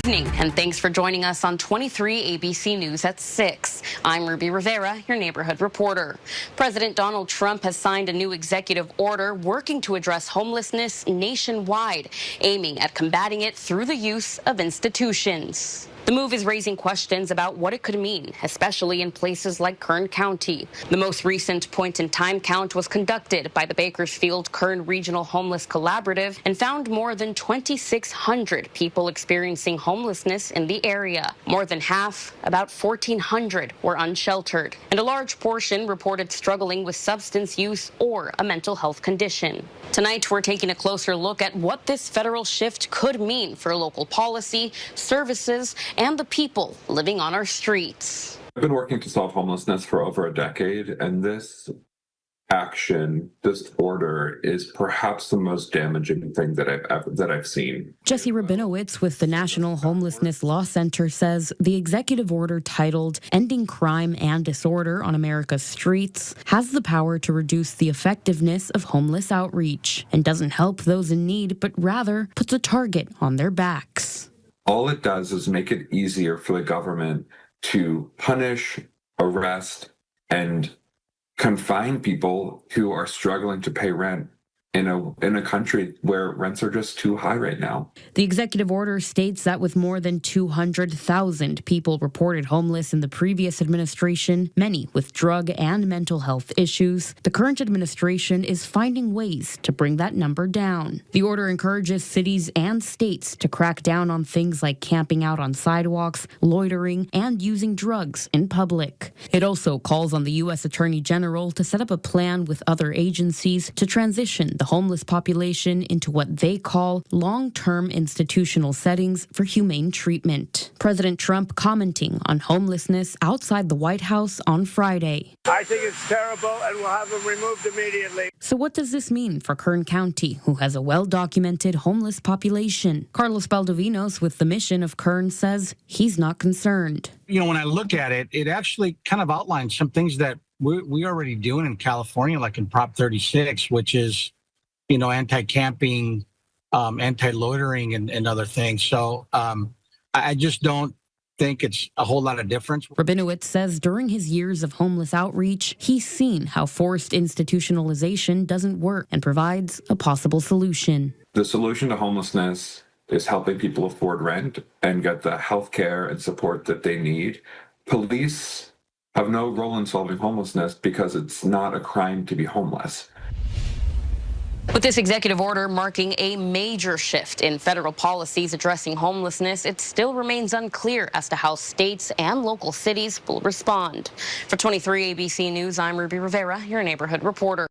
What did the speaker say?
Evening, and thanks for joining us on 23 ABC News at 6. I'm Ruby Rivera, your neighborhood reporter. President Donald Trump has signed a new executive order working to address homelessness nationwide, aiming at combating it through the use of institutions. The move is raising questions about what it could mean, especially in places like Kern County. The most recent point-in-time count was conducted by the Bakersfield-Kern Regional Homeless Collaborative and found more than 2,600 people experiencing homelessness in the area. More than half, about 1,400, were unsheltered, and a large portion reported struggling with substance use or a mental health condition. Tonight, we're taking a closer look at what this federal shift could mean for local policy, services, and the people living on our streets. I've been working to solve homelessness for over a decade, and this order is perhaps the most damaging thing that I've seen. Jesse Rabinowitz with the National Homelessness Law Center says the executive order titled Ending Crime and Disorder on America's Streets has the power to reduce the effectiveness of homeless outreach and doesn't help those in need, but rather puts a target on their backs. All it does is make it easier for the government to punish, arrest, and confine people who are struggling to pay rent in a country where rents are just too high right now. The executive order states that with more than 200,000 people reported homeless in the previous administration, many with drug and mental health issues, the current administration is finding ways to bring that number down. The order encourages cities and states to crack down on things like camping out on sidewalks, loitering, and using drugs in public. It also calls on the U.S. Attorney General to set up a plan with other agencies to transition the homeless population into what they call long-term institutional settings for humane treatment. President Trump commenting on homelessness outside the White House on Friday. I think it's terrible and we'll have them removed immediately. So what does this mean for Kern County, who has a well-documented homeless population? Carlos Baldovinos with the Mission of Kern says he's not concerned. You know, when I look at it, it actually kind of outlines some things that we're already doing in California, like in Prop 36, which is, you know, anti-camping, anti-loitering and other things. So I just don't think it's a whole lot of difference. Rabinowitz says during his years of homeless outreach, he's seen how forced institutionalization doesn't work and provides a possible solution. The solution to homelessness is helping people afford rent and get the health care and support that they need. Police have no role in solving homelessness because it's not a crime to be homeless. With this executive order marking a major shift in federal policies addressing homelessness, it still remains unclear as to how states and local cities will respond. For 23 ABC News, I'm Ruby Rivera, your neighborhood reporter.